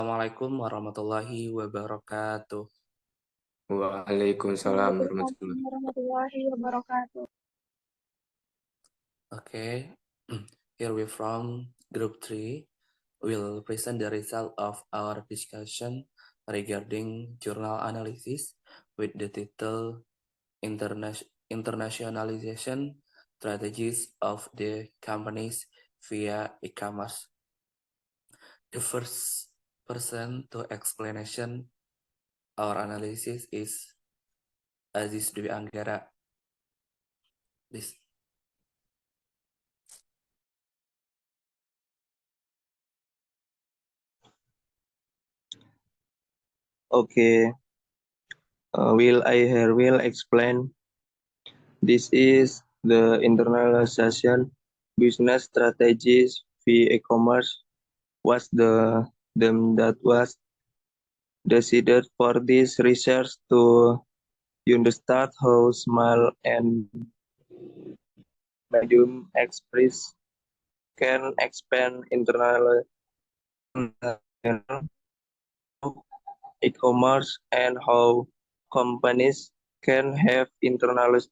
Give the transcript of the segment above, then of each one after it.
Assalamualaikum warahmatullahi wabarakatuh. Waalaikumsalam Waalaikumsalam warahmatullahi. warahmatullahi wabarakatuh. Okay, here we from group 3 will present the result of our discussion regarding journal analysis with the title Internationalization Strategies of the Companies via E-commerce. The first person to explanation our analysis is Aziz Dwi Anggara. Please. Okay, will explain. This is the internalization business strategies via e-commerce was the them that was decided for this research to understand how small and medium express can expand international e-commerce and how companies can have international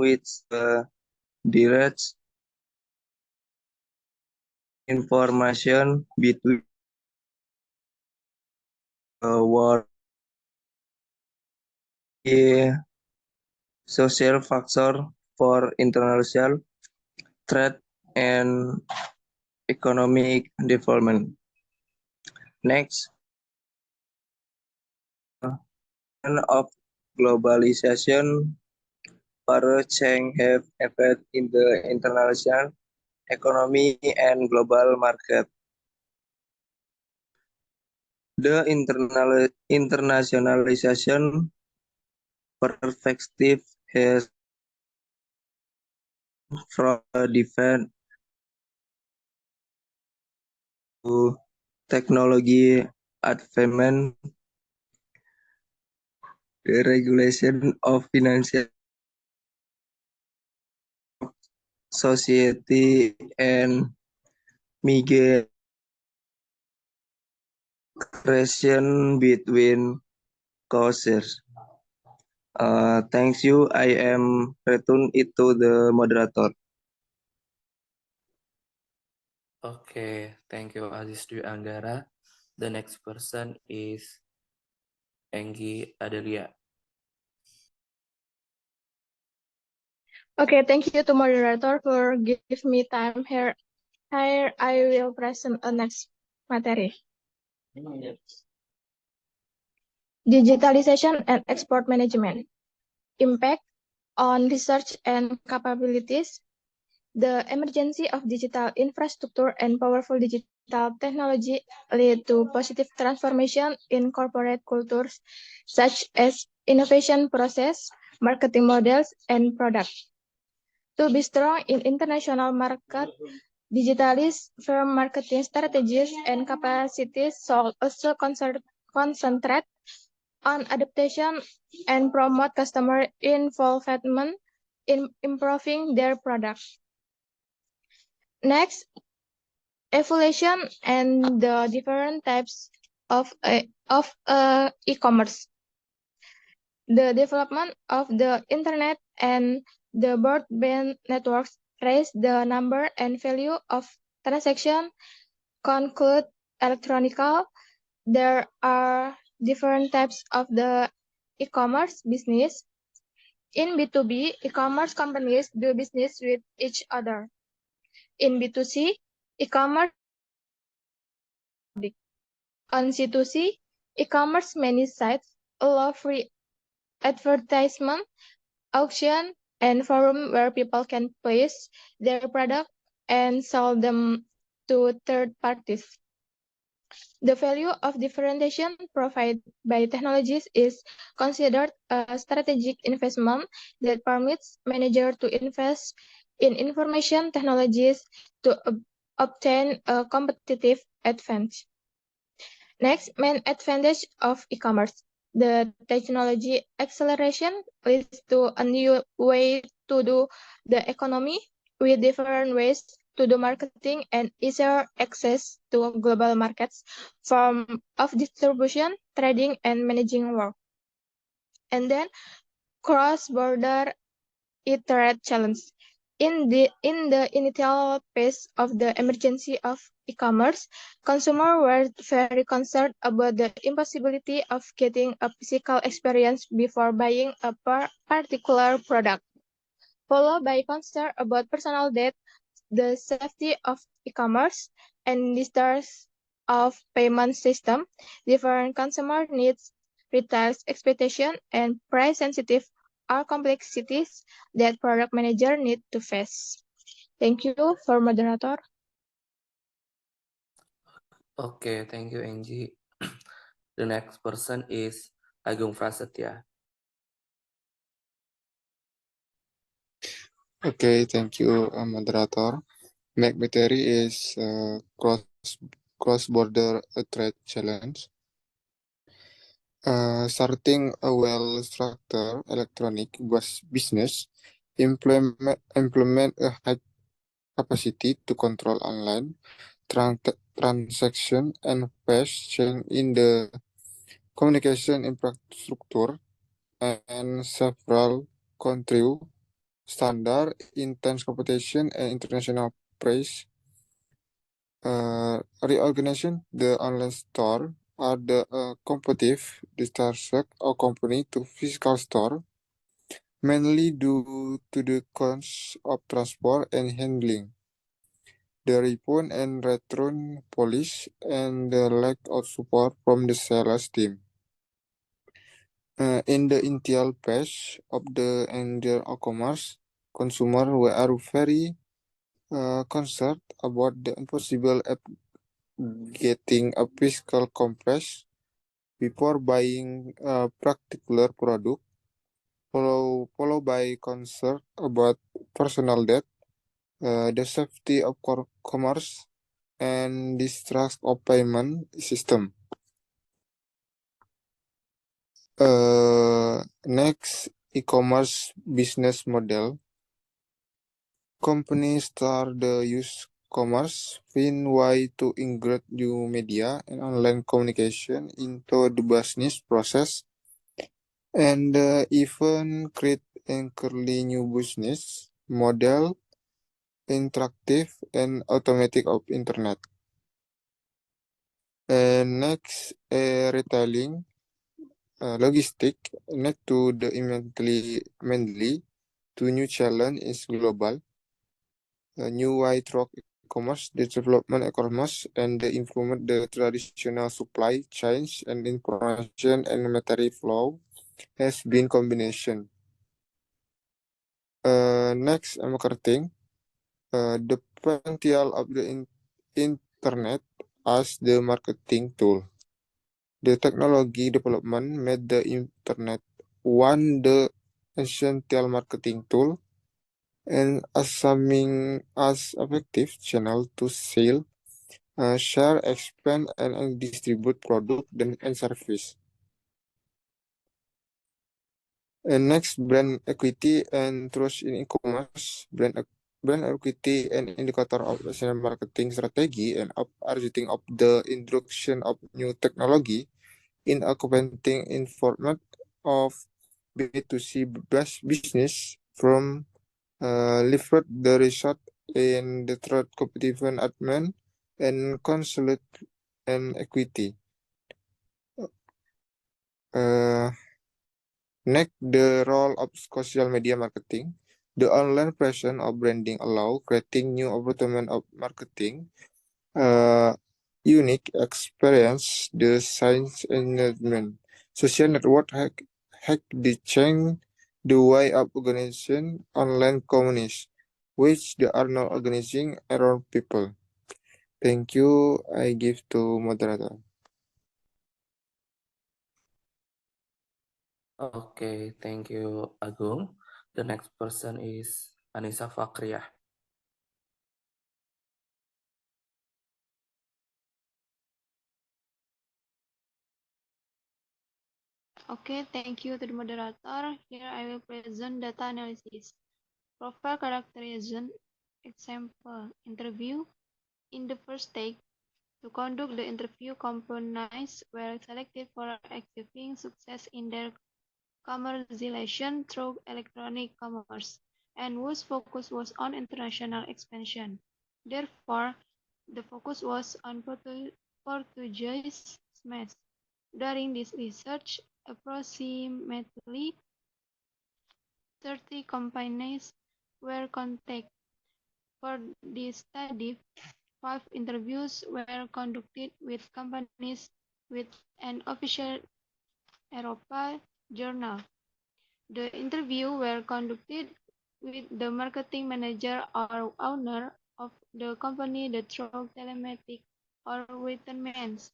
which direct information between world social factor for international trade and economic development. Next, of globalization for change have effect in the international economy and global market. The internationalization perspective has from defense to technology advancement, the regulation of financial society and migration between causes. Thanks you. I am return it to the moderator. Okay, thank you Aziz Dwi Anggara. The next person is Enggi Adelia. Okay, thank you to moderator for give me time here. Here I will present a next materi. Digitalization and export management. Impact on research and capabilities. The emergence of digital infrastructure and powerful digital technology lead to positive transformation in corporate cultures, such as innovation process, marketing models, and products. To be strong in international market, digitalized firm marketing strategies and capacities should also concentrate on adaptation and promote customer involvement in improving their products. Next, evaluation and the different types of e-commerce. The development of the internet and the broadband networks raise the number and value of transactions conclude electronical. There are different types of the e-commerce business. In B2B, e-commerce companies do business with each other. In B2C, e-commerce on C2C, e-commerce many sites allow free advertisement, auction, and forum where people can place their product and sell them to third parties. The value of differentiation provided by technologies is considered a strategic investment that permits managers to invest in information technologies to obtain a competitive advantage. Next, main advantage of e-commerce. The technology acceleration leads to a new way to do the economy with different ways to do marketing and easier access to global markets, form of distribution, trading, and managing work. And then cross-border iterate challenge. In the initial phase of the emergency of e-commerce, consumers were very concerned about the impossibility of getting a physical experience before buying a particular product, followed by concern about personal data, the safety of e-commerce, and distrust of payment system, different consumer needs, retail expectation, and price-sensitive are complexities that product manager need to face. Thank you for moderator. Okay, thank you, Angie. The next person is Agung Prasetya. Okay, thank you, moderator. Make material is cross-border trade challenge. Starting a well-structured electronic business, implement a high capacity to control online transaction and fast change in the communication infrastructure and several country standard, intense competition, and international price reorganization. The online store are the competitive district or company to physical store, mainly due to the cost of transport and handling, the return and return policy, and the lack of support from the sales team. In the initial phase of the entire commerce, consumers were very concerned about the impossible of getting a physical compress before buying a particular product, followed by concern about personal data, the safety of commerce, and distrust of payment system. Next, e-commerce business model. Companies start the use commerce find way to integrate new media and online communication into the business process, and even create entirely new business model, interactive and automatic of internet. And next, retailing, logistic, next to the mainly to new challenge is global. New way through e-commerce, the development e-commerce, and the improvement the traditional supply chains and information and material flow has been combination. Next, marketing. The potential of the internet as the marketing tool. The technology development made the internet one the essential marketing tool and assuming as effective channel to sell, share, expand, and distribute product and service. And next, brand equity and trust in e-commerce. Brand equity and indicator of national marketing strategy and urging of the introduction of new technology in accompanying information of B2C business from leverage the result in the trade competition admin and consulate and equity. Next, the role of social media marketing. The online presence of branding allow creating new opportunity of marketing, unique experience, the science engagement. Social network hack the change the way of organizing online communities, which they are now organizing around people. Thank you. I give to moderator. Okay, thank you, Agung. The next person is Anissa Fakriyah. Okay, thank you to the moderator. Here I will present data analysis. Profile characterization example interview. In the first stage, to conduct the interview, companies were selected for achieving success in their commercialization through electronic commerce, and whose focus was on international expansion. Therefore, the focus was on Portuguese smash. During this research, approximately 30 companies were contacted. For this study, 5 interviews were conducted with companies with an official Europa journal. The interviews were conducted with the marketing manager or owner of the company, the through telematic or written means.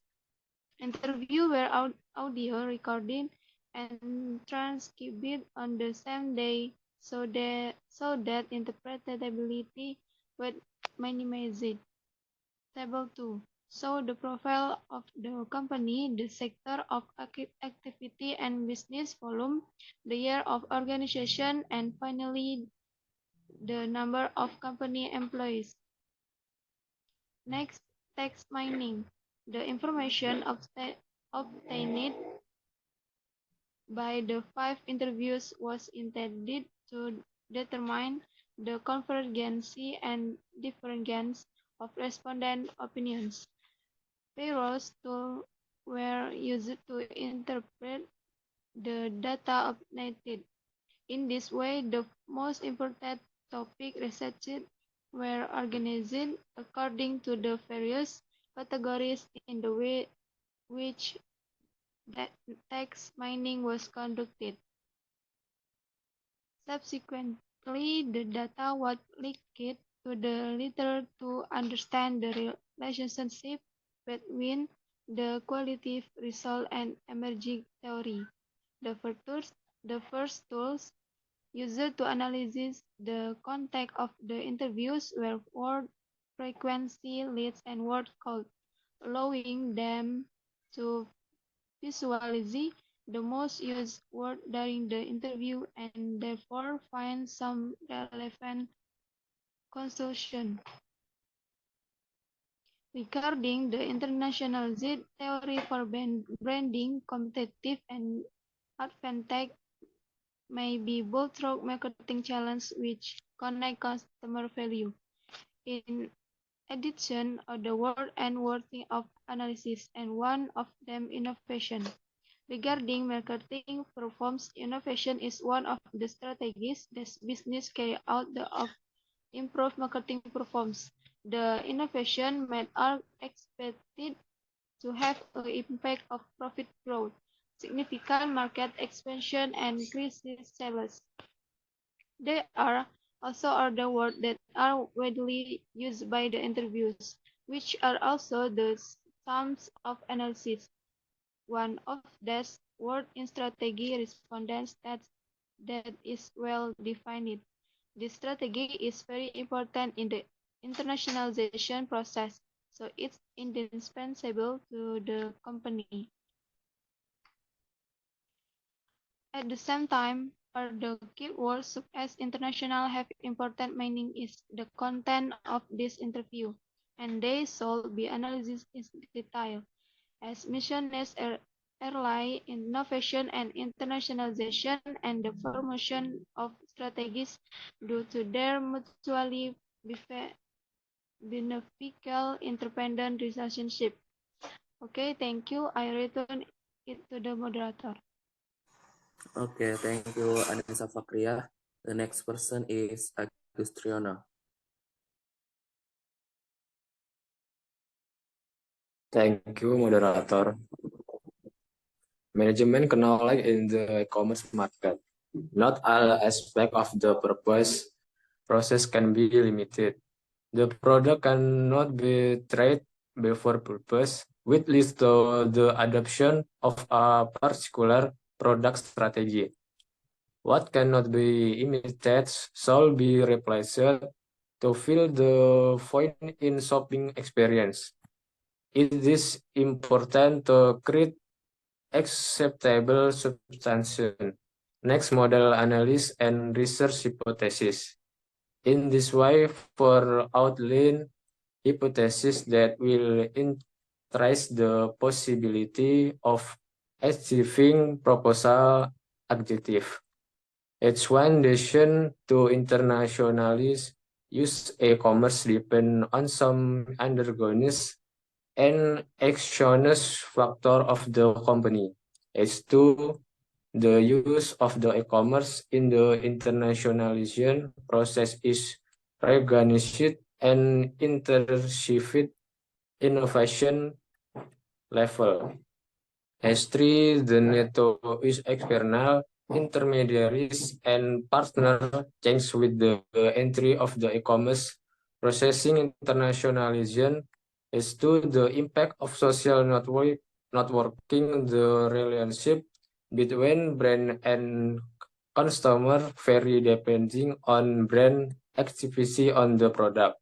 Interviews were audio recorded and transcribed on the same day so that interpretability was minimized. Table 2. So the profile of the company, the sector of activity and business volume, the year of organization, and finally the number of company employees. Next, text mining. The information obtained by the 5 interviews was intended to determine the convergence and divergence of respondent opinions. Payroll tools were used to interpret the data obtained. In this way, the most important topic researched were organized according to the various categories in the way which text mining was conducted. Subsequently, the data was linked to the literature to understand the relationship between the qualitative result and emerging theory. The first tools used to analyze the content of the interviews were word frequency, leads, and word count, allowing them to visualize the most used word during the interview and therefore find some relevant conclusion. Regarding the internationalized theory for branding, competitive and advantage may be both through marketing challenges which connect customer value. In addition, the word and worthy of analysis, and one of them innovation. Regarding marketing performance, innovation is one of the strategies that business carry out of improve marketing performance. The innovation made are expected to have an impact of profit growth, significant market expansion, and increased sales. There are also other words that are widely used by the interviews, which are also the sums of analysis. One of these words in strategy respondents that is well defined. This strategy is very important in the internationalization process, so it's indispensable to the company. At the same time, the keywords such as international have important meaning is the content of this interview, and they should be analyzed in detail. As mentioned as airline innovation and internationalization and the formation of strategies due to their mutually beneficial interdependent relationship. Okay, thank you. I return it to the moderator. Okay, thank you, Anissa Fakriyah. The next person is Agustriona. Thank you, moderator. Management knowledge in the e-commerce market. Not all aspects of the process can be limited. The product cannot be tried before purpose, which leads to the adoption of a particular product strategy. What cannot be imitated shall be replaced to fill the void in shopping experience. It is important to create acceptable substantiation. Next, model analysis and research hypothesis. In this way, for outline hypothesis that will trace the possibility of achieving proposal objective. H1 decision to internationalize use e-commerce depend on some undergoings and exogenous factor of the company. H2, the use of the e-commerce in the internationalization process is recognized and interceived innovation level. H3, the need to use external intermediaries and partner change with the entry of the e-commerce processing internationalization. H2, the impact of social networking, the relationship between brand and customer vary depending on brand activity on the product.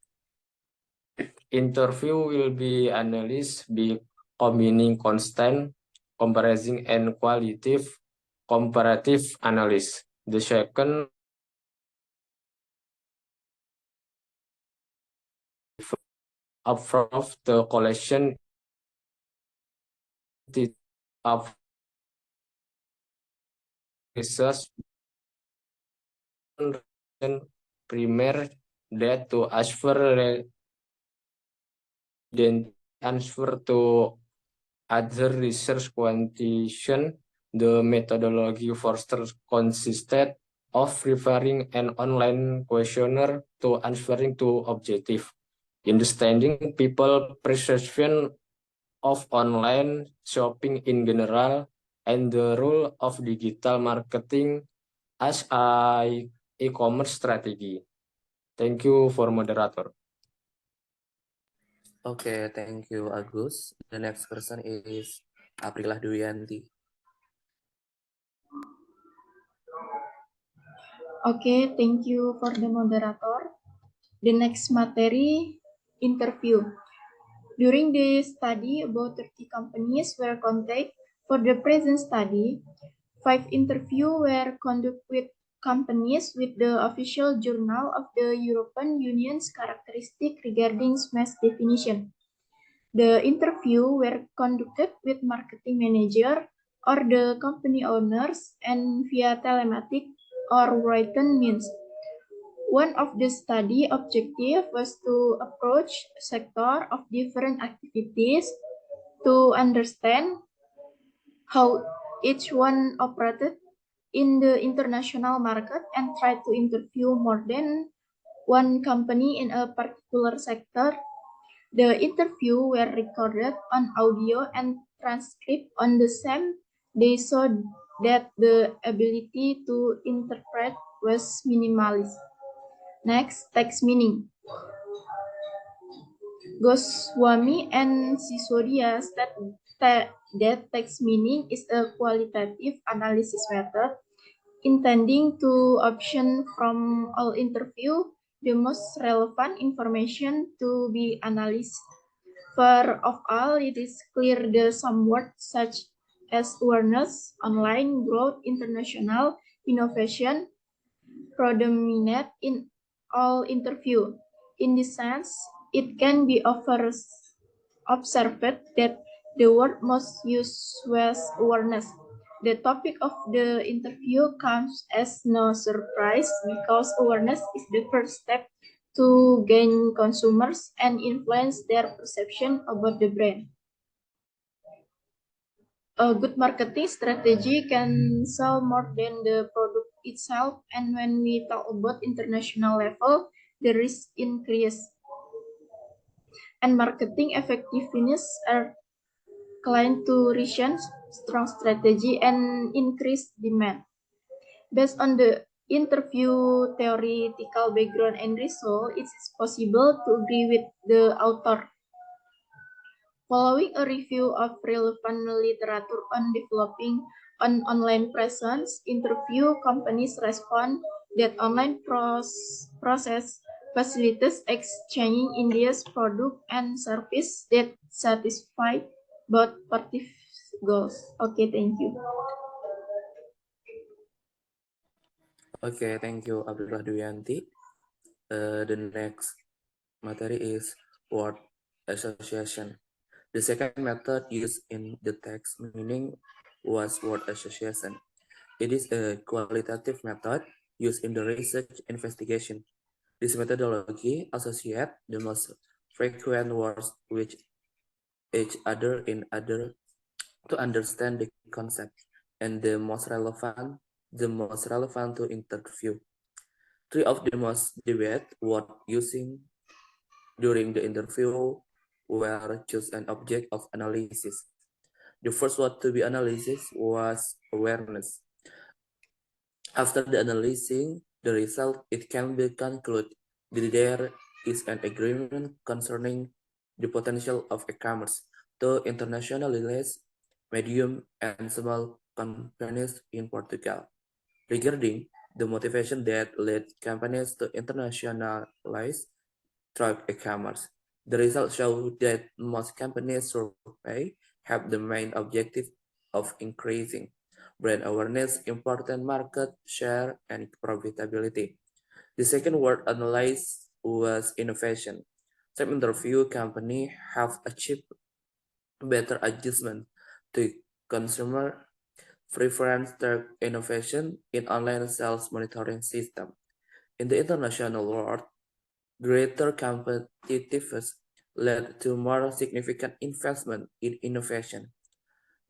Interview will be analyzed by combining constant, comparison, and qualitative comparative analysis. The second approach the collection of research primary data to then transfer to other research quantitation. The methodology fosters consisted of referring an online questionnaire to answering to objective, understanding people perception of online shopping in general, and the role of digital marketing as a e-commerce strategy. Thank you for moderator. Okay, thank you, Agus. The next person is Aprilah Duyanti. Okay, thank you for the moderator. The next material, interview. During the study, about 30 companies were contacted. For the present study, 5 interviews were conducted with companies with the official journal of the European Union's characteristic regarding mass definition. The interview were conducted with marketing manager or the company owners and via telematic or written means. One of the study objective was to approach sector of different activities to understand how each one operated in the international market and try to interview more than one company in a particular sector. The interview were recorded on audio and transcript on the same day so that the ability to interpret was minimalized. Next, text meaning. Goswami and Sisodia stated that text meaning is a qualitative analysis method intending to option from all interview the most relevant information to be analyzed. For of all, it is clear that some words such as awareness, online growth, international innovation predominate in all interview. In this sense, it can be observed that the word most used was awareness. The topic of the interview comes as no surprise because awareness is the first step to gain consumers and influence their perception about the brand. A good marketing strategy can sell more than the product itself, and when we talk about international level, the risk increase. And marketing effectiveness are client to reach strong strategy and increase demand. Based on the interview theoretical background and result, it is possible to agree with the author. Following a review of relevant literature on developing on online presence interview, companies respond that online process facilitates exchanging India's product and service that satisfy both parties' goals. Okay, thank you. Okay, thank you, Abdullah Duyanti. The next materi is word association. The second method used in the text meaning was word association. It is a qualitative method used in the research investigation. This methodology associates the most frequent words with each other in order to understand the concept and the most relevant to interview. Three of the most debated words using during the interview were choose an object of analysis. The first word to be analyzed was awareness. After the analyzing the result, it can be concluded that there is an agreement concerning the potential of e-commerce to internationalize medium and small companies in Portugal. Regarding the motivation that led companies to internationalize through e-commerce, the results show that most companies surveyed have the main objective of increasing brand awareness, important market share, and profitability. The second word analyzed was innovation. Some interview companies have achieved better adjustment to consumer preference through innovation in online sales monitoring system. In the international world, greater competitiveness led to more significant investment in innovation.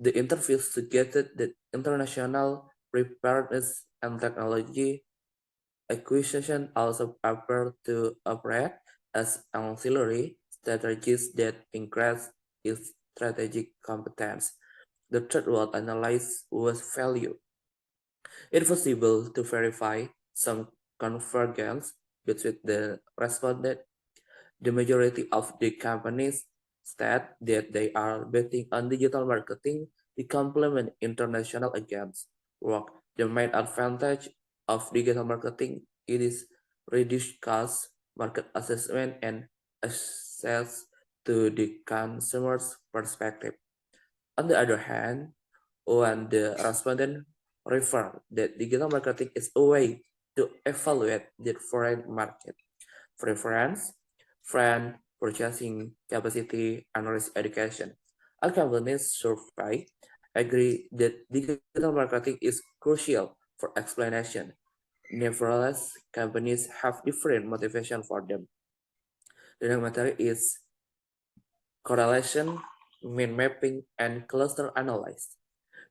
The interviews suggested that international preparedness and technology acquisition also appear to operate as ancillary strategies that increase its strategic competence. The third word analyzed was value. It was able to verify some convergence between the respondents. The majority of the companies state that they are betting on digital marketing to complement international against work. The main advantage of digital marketing is reduced cost, market assessment, and access to the consumer's perspective. On the other hand, when the respondent refer that digital marketing is a way to evaluate the foreign market preference, brand purchasing capacity, and risk education. All companies surveyed agree that digital marketing is crucial for explanation. Nevertheless, companies have different motivation for them. The next matter is correlation, mind mapping, and cluster analysis.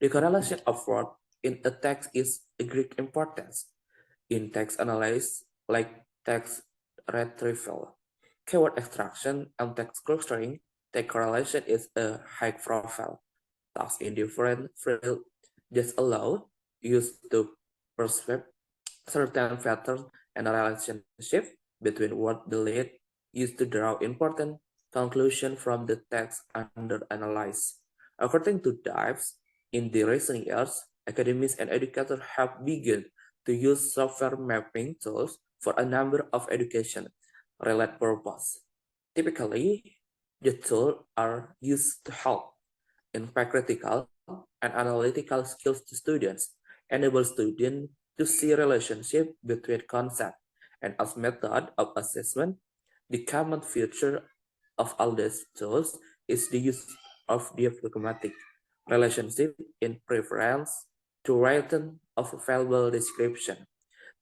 The correlation of word in a text is a great importance. In text analysis, like text retrieval, keyword extraction, and text clustering, the correlation is a high profile. Tasks in different fields just allow use to perceive certain patterns and relationship between what the lead used to draw important conclusion from the text under analyze. According to Dives, in the recent years, academics and educators have begun to use software mapping tools for a number of education-related purposes. Typically, the tools are used to help impact critical and analytical skills to students, enable students to see relationship between concepts, and as method of assessment, the common feature of all these tools is the use of diagrammatic relationship in preference to written of available description.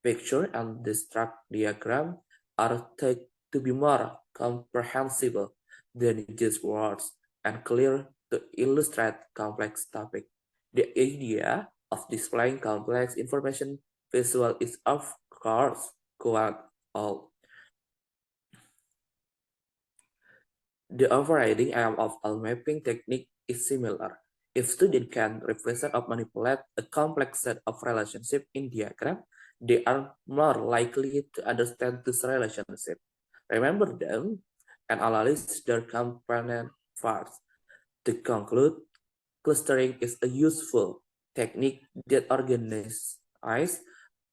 Picture and distract diagram are taken to be more comprehensible than just words and clear to illustrate complex topic. The idea of displaying complex information visual is of course quite old. The overriding aim of all mapping technique is similar. If students can represent or manipulate a complex set of relationships in diagram, they are more likely to understand this relationship, remember them, and analyze their component parts. To conclude, clustering is a useful technique that organizes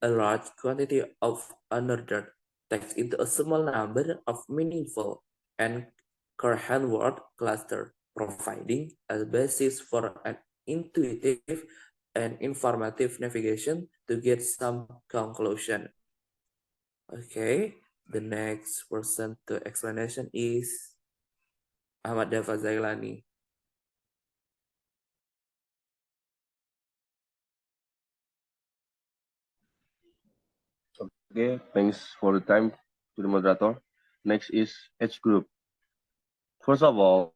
a large quantity of unordered text into a small number of meaningful and coherent word cluster, providing a basis for an intuitive and informative navigation to get some conclusion. Okay, the next person to explanation is Ahmad Dava Zailani. Okay, thanks for the time to the moderator. Next is age group. First of all,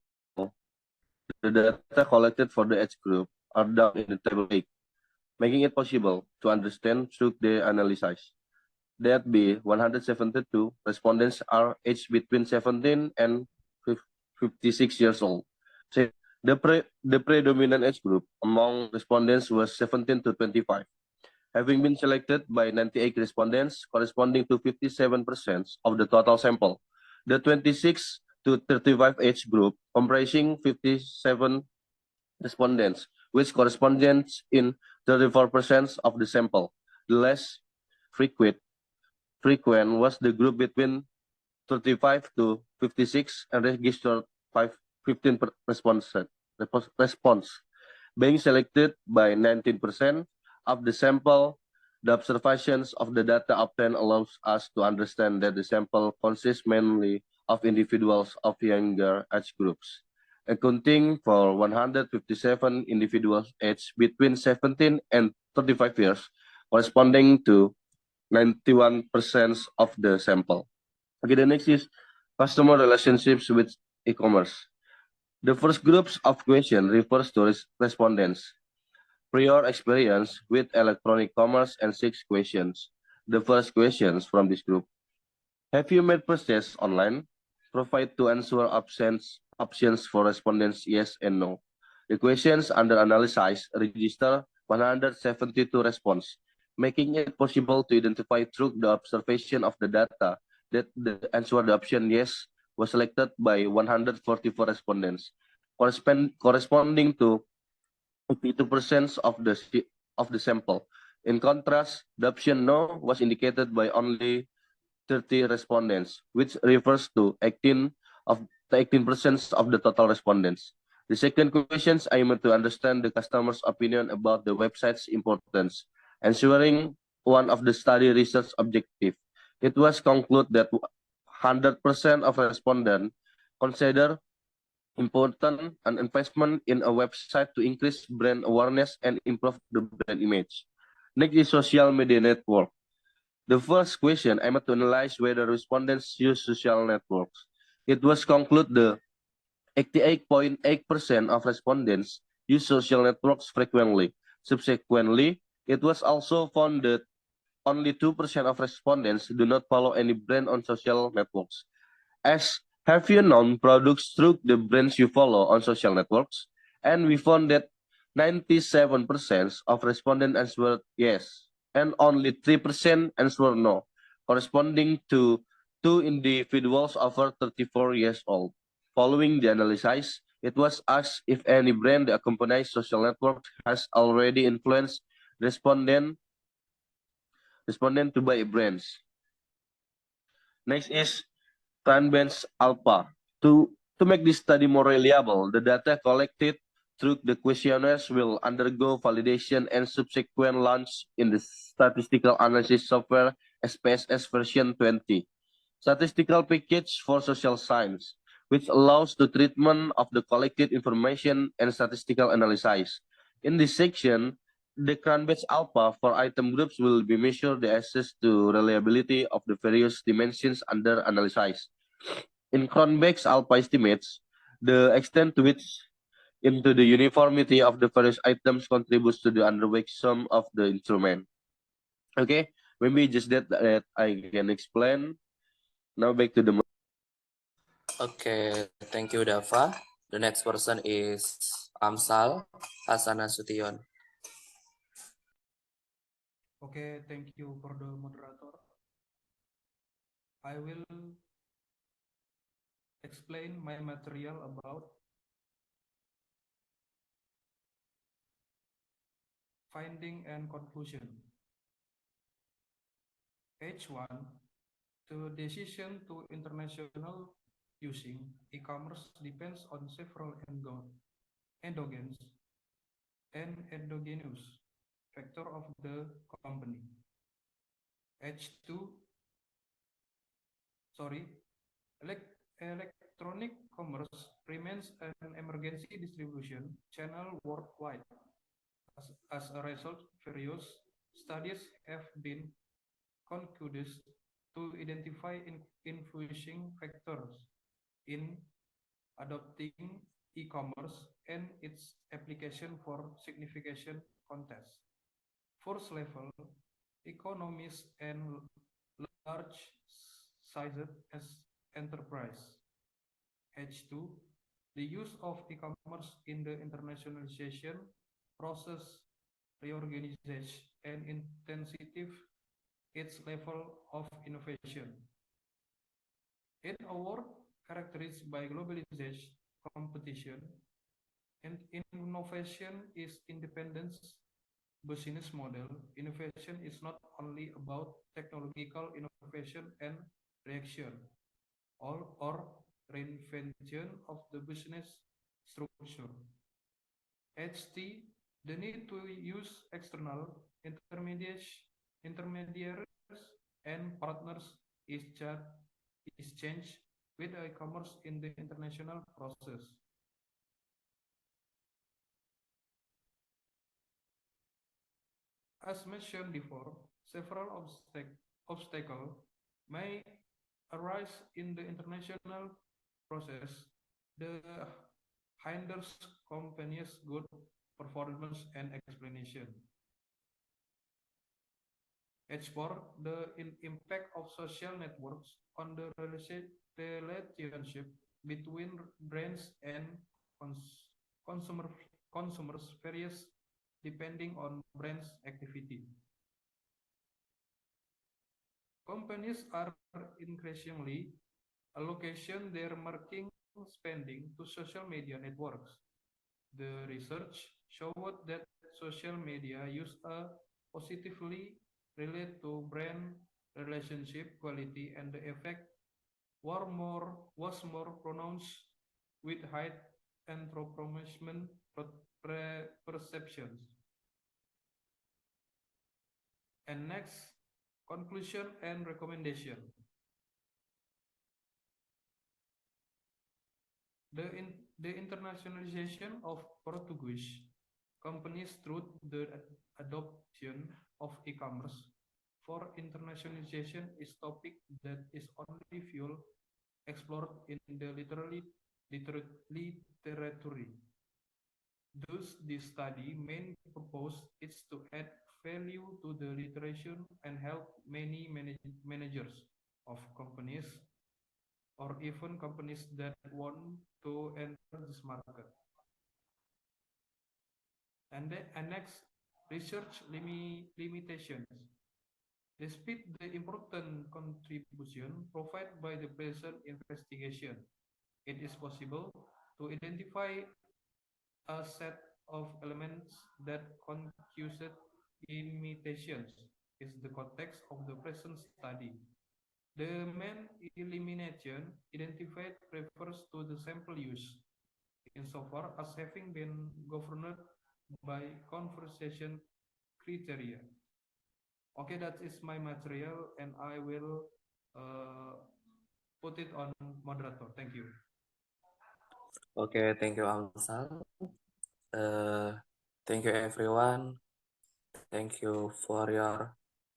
the data collected for the age group are down in the table 8, making it possible to understand through the analysis. That be 172 respondents are aged between 17 and 56 years old. So the predominant age group among respondents was 17 to 25, having been selected by 98 respondents, corresponding to 57% of the total sample. The 26 to 35 age group, comprising 57 respondents, which corresponds in 34% of the sample. The less frequent was the group between 35 to 56 and registered 15 response. Being selected by 19% of the sample, the observations of the data obtained allows us to understand that the sample consists mainly of individuals of younger age groups, accounting for 157 individuals aged between 17 and 35 years, corresponding to 91% of the sample. Okay, the next is customer relationships with e-commerce. The first groups of question refers to respondents' prior experience with electronic commerce and 6 questions. The first questions from this group: have you made purchase online? Provide to answer options for respondents yes and no. The questions under analysis register 172 response, making it possible to identify through the observation of the data that the answer the option yes was selected by 144 respondents, corresponding to 82% of the sample. In contrast, the option no was indicated by only 30 respondents, which refers to 18% of the total respondents. The second question aimed to understand the customer's opinion about the website's importance, ensuring one of the study research objective. It was concluded that 100% of respondents consider important an investment in a website to increase brand awareness and improve the brand image. Next is social media network. The first question aimed to analyze whether respondents use social networks. It was concluded the 88.8% of respondents use social networks frequently. Subsequently, it was also found that only 2% of respondents do not follow any brand on social networks. As have you known products through the brands you follow on social networks? And we found that 97% of respondents answered yes, and only 3% answered no, corresponding to 2 individuals over 34 years old. Following the analysis, it was asked if any brand that accompanies social network has already influenced respondent to buy brands. Next is Cranbench Alpha. To make this study more reliable, the data collected through the questionnaires will undergo validation and subsequent launch in the statistical analysis software SPSS version 20. Statistical package for social science, which allows the treatment of the collected information and statistical analysis. In this section, the Cranbench Alpha for item groups will be measured the access to reliability of the various dimensions under analysis. In Cranbench Alpha estimates, the extent to which into the uniformity of the various items contributes to the underweight sum of the instrument. Okay, maybe just that I can explain. Now back to the... Okay, thank you, Dava. The next person is Amsal Hasana Sution. Okay, thank you for the moderator. I will explain my material about finding and conclusion. H1, the decision to international using e-commerce depends on several endogenous and endogenous factors of the company. H2, electronic commerce remains an emergency distribution channel worldwide. As a result, various studies have been concluded to identify influencing factors in adopting e-commerce and its application for significant context. First level, economies and large-sized enterprise. H2, the use of e-commerce in the internationalization process, reorganization, and intensive its level of innovation. In a world characterized by globalization, competition, and innovation is independence business model. Innovation is not only about technological innovation and reaction, or reinvention of the business structure. HT, the need to use external intermediaries and partners is changed with e-commerce in the international process. As mentioned before, several obstacles may arise in the international process that hinders companies' good performance and explanation. H4, the impact of social networks on the relationship between brands and consumers varies depending on brand's activity. Companies are increasingly allocating their marketing spending to social media networks. The research showed that social media use positively relate to brand relationship quality, and the effect was more pronounced with high anthropomorphism perceptions. And next, conclusion and recommendation. The internationalization of Portuguese companies through the adoption of e-commerce for internationalization is topic that is only fuel explored in the literature. Thus, this study main purpose is to add value to the literature and help many managers of companies or even companies that want to enter this market. And next, research limitations. Despite the important contribution provided by the present investigation, it is possible to identify a set of elements that constitute limitations is the context of the present study. The main elimination identified refers to the sample use, insofar as having been governed by conversation criteria. Okay, that is my material, and I will put it on moderator. Thank you. Okay, thank you, Amsal. Thank you, everyone. Thank you for your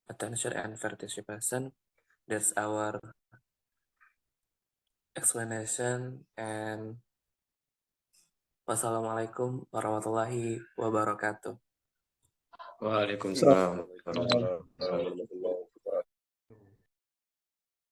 attention and participation. That's our explanation, and wassalamualaikum warahmatullahi wabarakatuh. Waalaikumsalam warahmatullahi wabarakatuh.